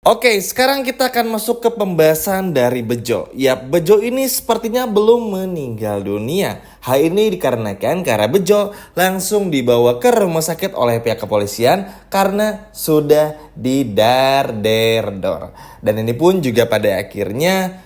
Oke, sekarang kita akan masuk ke pembahasan dari Bejo. Ya, Bejo ini sepertinya belum meninggal dunia. Hal ini dikarenakan karena Bejo langsung dibawa ke rumah sakit oleh pihak kepolisian karena sudah didar-der-dor. Dan ini pun juga pada akhirnya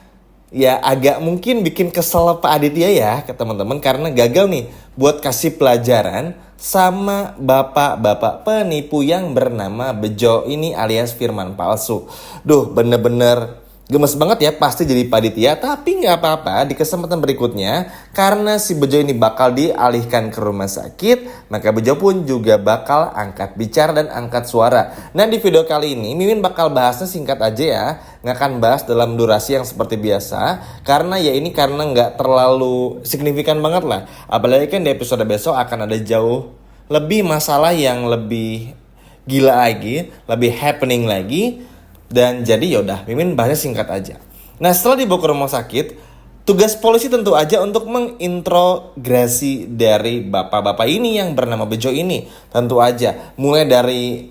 ya agak mungkin bikin kesel Pak Aditya ya ke teman-teman karena gagal nih buat kasih pelajaran sama bapak-bapak penipu yang bernama Bejo ini alias Firman Palsu. Duh, bener-bener gemes banget ya pasti jadi Pak Aditya, tapi nggak apa-apa di kesempatan berikutnya karena si Bejo ini bakal dialihkan ke rumah sakit, maka Bejo pun juga bakal angkat bicara dan angkat suara. Nah di video kali ini Mimin bakal bahasnya singkat aja ya, nggak akan bahas dalam durasi yang seperti biasa karena ya ini karena nggak terlalu signifikan banget lah. Apalagi kan di episode besok akan ada jauh lebih masalah yang lebih gila lagi, lebih happening lagi. Dan jadi yaudah, Mimin bahasnya singkat aja. Nah setelah dibawa ke rumah sakit, tugas polisi tentu aja untuk mengintrogasi dari bapak-bapak ini yang bernama Bejo ini. Tentu aja, mulai dari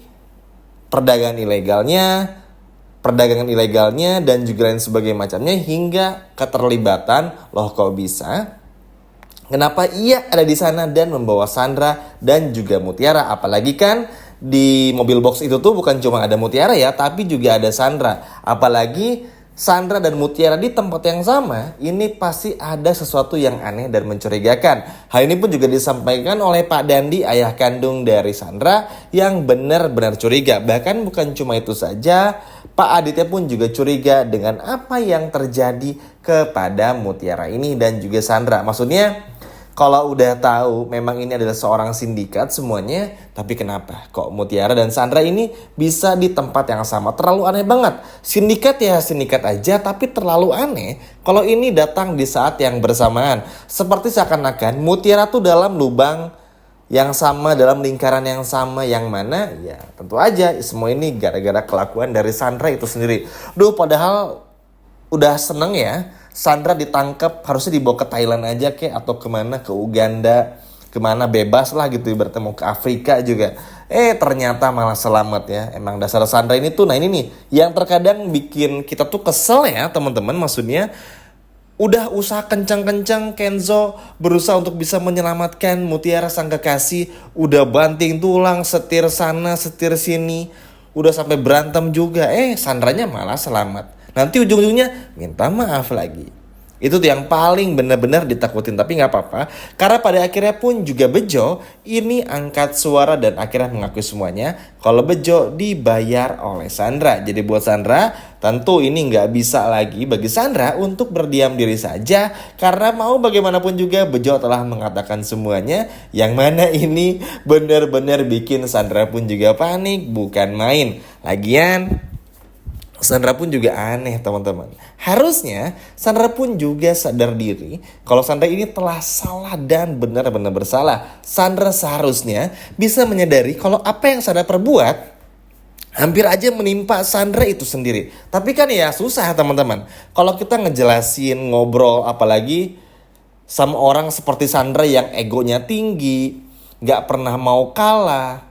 perdagangan ilegalnya dan juga lain sebagainya macamnya hingga keterlibatan loh kok bisa. Kenapa ia ada di sana dan membawa Sandra dan juga Mutiara, apalagi kan di mobil box itu tuh bukan cuma ada Mutiara ya, tapi juga ada Sandra. Apalagi Sandra dan Mutiara di tempat yang sama, ini pasti ada sesuatu yang aneh dan mencurigakan. Hal ini pun juga disampaikan oleh Pak Dandi, ayah kandung dari Sandra, yang benar-benar curiga. Bahkan bukan cuma itu saja, Pak Aditya pun juga curiga dengan apa yang terjadi kepada Mutiara ini dan juga Sandra. Maksudnya, kalau udah tahu memang ini adalah seorang sindikat semuanya, tapi kenapa kok Mutiara dan Sandra ini bisa di tempat yang sama? Terlalu aneh banget. Sindikat ya sindikat aja, tapi terlalu aneh kalau ini datang di saat yang bersamaan. Seperti seakan-akan Mutiara tuh dalam lubang yang sama, dalam lingkaran yang sama, yang mana ya tentu aja semua ini gara-gara kelakuan dari Sandra itu sendiri. Duh, padahal udah seneng ya Sandra ditangkap, harusnya dibawa ke Thailand aja kek, atau kemana, ke Uganda, kemana bebas lah gitu, bertemu ke Afrika juga. Ternyata malah selamat ya. Emang dasar Sandra ini tuh, nah ini nih yang terkadang bikin kita tuh kesel ya teman-teman. Maksudnya udah usaha kencang-kencang Kenzo berusaha untuk bisa menyelamatkan Mutiara sang kekasih, udah banting tulang, setir sana setir sini, udah sampai berantem juga. Sandranya malah selamat. Nanti ujung-ujungnya minta maaf lagi. Itu tuh yang paling benar-benar ditakutin. Tapi gak apa-apa, karena pada akhirnya pun juga Bejo ini angkat suara dan akhirnya mengakui semuanya kalau Bejo dibayar oleh Sandra. Jadi buat Sandra, tentu ini gak bisa lagi bagi Sandra untuk berdiam diri saja, karena mau bagaimanapun juga Bejo telah mengatakan semuanya, yang mana ini benar-benar bikin Sandra pun juga panik, bukan main. Lagian Sandra pun juga aneh teman-teman. Harusnya Sandra pun juga sadar diri kalau Sandra ini telah salah dan benar-benar bersalah. Sandra seharusnya bisa menyadari kalau apa yang Sandra perbuat hampir aja menimpa Sandra itu sendiri. Tapi kan ya susah teman-teman. Kalau kita ngejelasin, ngobrol, apalagi sama orang seperti Sandra yang egonya tinggi, gak pernah mau kalah,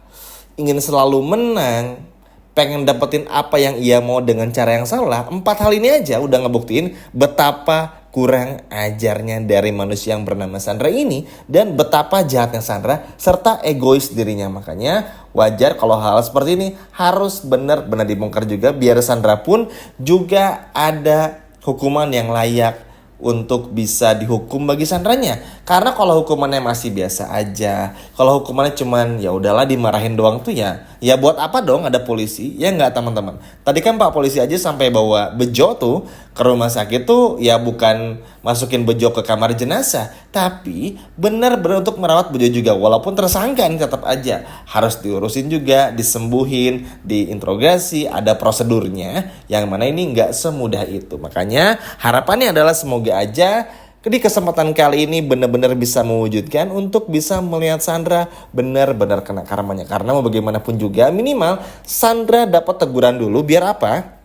ingin selalu menang, pengen dapetin apa yang ia mau dengan cara yang salah. 4 hal ini aja udah ngebuktiin betapa kurang ajarnya dari manusia yang bernama Sandra ini, dan betapa jahatnya Sandra serta egois dirinya. Makanya wajar kalau hal seperti ini harus benar-benar dibongkar juga, biar Sandra pun juga ada hukuman yang layak untuk bisa dihukum bagi Sandranya. Karena kalau hukumannya masih biasa aja, kalau hukumannya cuman ya udahlah dimarahin doang tuh ya buat apa dong ada polisi? Ya enggak teman-teman. Tadi kan Pak polisi aja sampai bawa Bejo tuh ke rumah sakit tuh ya bukan masukin Bejo ke kamar jenazah, tapi benar-benar untuk merawat Bejo juga. Walaupun tersangka ini tetap aja harus diurusin juga, disembuhin, diinterogasi, ada prosedurnya, yang mana ini enggak semudah itu. Makanya harapannya adalah semoga aja di kesempatan kali ini benar-benar bisa mewujudkan untuk bisa melihat Sandra benar-benar kena karmanya. Karena mau bagaimanapun juga minimal Sandra dapat teguran dulu, biar apa?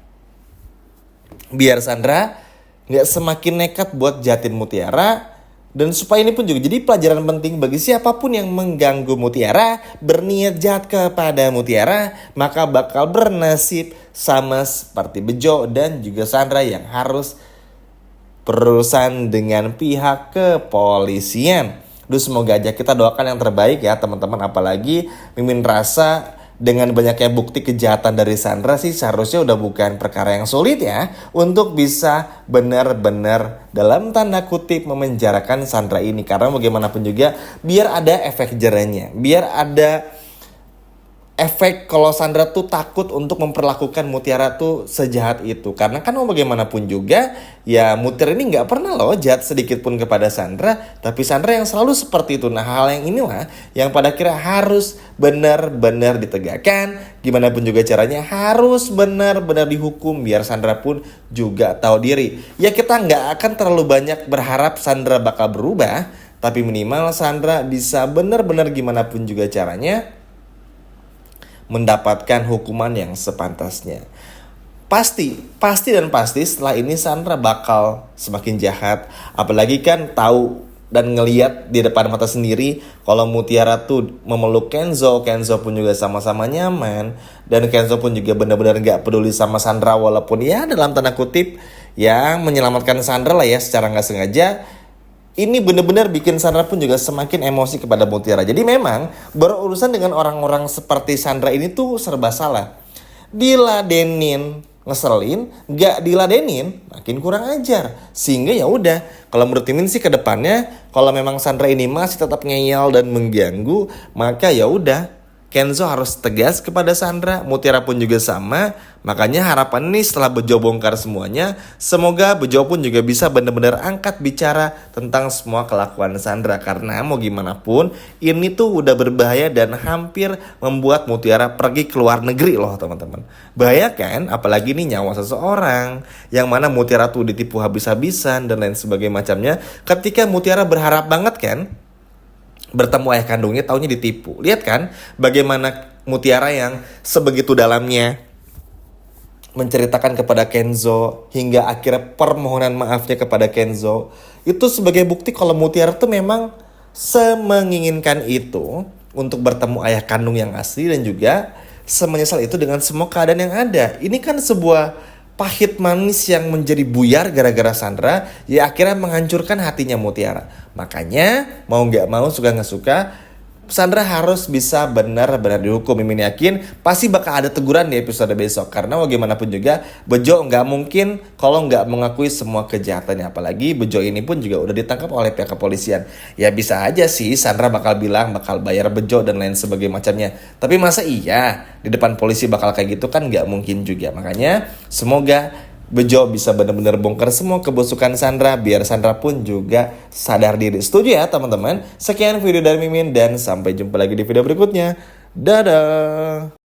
Biar Sandra gak semakin nekat buat jahatin Mutiara, Dan supaya ini pun juga jadi pelajaran penting bagi siapapun yang mengganggu Mutiara, berniat jahat kepada Mutiara, maka bakal bernasib sama seperti Bejo dan juga Sandra yang harus berurusan dengan pihak kepolisian. Duh, semoga aja kita doakan yang terbaik ya teman-teman. Apalagi Mimin rasa dengan banyaknya bukti kejahatan dari Sandra sih seharusnya udah bukan perkara yang sulit ya untuk bisa benar-benar dalam tanda kutip memenjarakan Sandra ini. Karena bagaimanapun juga biar ada efek jerahnya, biar ada efek kalau Sandra tuh takut untuk memperlakukan Mutiara tuh sejahat itu. Karena kan mau bagaimanapun juga ya Mutiara ini gak pernah loh jahat sedikit pun kepada Sandra. Tapi Sandra yang selalu seperti itu. Nah, hal yang inilah yang pada akhirnya harus benar-benar ditegakkan. Gimana pun juga caranya harus benar-benar dihukum biar Sandra pun juga tahu diri. Ya kita gak akan terlalu banyak berharap Sandra bakal berubah. Tapi minimal Sandra bisa benar-benar gimana pun juga caranya mendapatkan hukuman yang sepantasnya. Pasti setelah ini Sandra bakal semakin jahat. Apalagi kan tahu dan ngeliat di depan mata sendiri kalau Mutiara tuh memeluk Kenzo pun juga sama-sama nyaman. Dan Kenzo pun juga benar-benar gak peduli sama Sandra walaupun ya dalam tanda kutip yang menyelamatkan Sandra lah ya secara gak sengaja. Ini benar-benar bikin Sandra pun juga semakin emosi kepada Mutiara. Jadi memang berurusan dengan orang-orang seperti Sandra ini tuh serba salah. Diladenin ngeselin, gak diladenin makin kurang ajar. Sehingga ya udah, kalau menurut Mimin sih ke depannya kalau memang Sandra ini masih tetap ngeyel dan mengganggu, maka ya udah Kenzo harus tegas kepada Sandra, Mutiara pun juga sama. Makanya harapan ini setelah Bejo bongkar semuanya, semoga Bejo pun juga bisa benar-benar angkat bicara tentang semua kelakuan Sandra. Karena mau gimana pun, ini tuh udah berbahaya dan hampir membuat Mutiara pergi ke luar negeri loh teman-teman. Bahaya kan? Apalagi ini nyawa seseorang, yang mana Mutiara tuh ditipu habis-habisan dan lain sebagainya macamnya. Ketika Mutiara berharap banget kan bertemu ayah kandungnya, taunya ditipu. Lihat kan bagaimana Mutiara yang sebegitu dalamnya menceritakan kepada Kenzo hingga akhirnya permohonan maafnya kepada Kenzo. Itu sebagai bukti kalau Mutiara tuh memang semenginginkan itu untuk bertemu ayah kandung yang asli dan juga semenyesal itu dengan semua keadaan yang ada. Ini kan sebuah pahit manis yang menjadi buyar gara-gara Sandra, ya akhirnya menghancurkan hatinya Mutiara. Makanya mau gak mau, suka gak suka, Sandra harus bisa benar-benar dihukum. Mimin yakin pasti bakal ada teguran di episode besok. Karena bagaimanapun juga Bejo gak mungkin kalau gak mengakui semua kejahatannya. Apalagi Bejo ini pun juga udah ditangkap oleh pihak kepolisian. Ya bisa aja sih Sandra bakal bilang bakal bayar Bejo dan lain sebagainya macamnya. Tapi masa iya di depan polisi bakal kayak gitu, kan gak mungkin juga. Makanya semoga Bejo bisa benar-benar bongkar semua kebusukan Sandra biar Sandra pun juga sadar diri. Setuju ya teman-teman? Sekian video dari Mimin dan sampai jumpa lagi di video berikutnya. Dadah.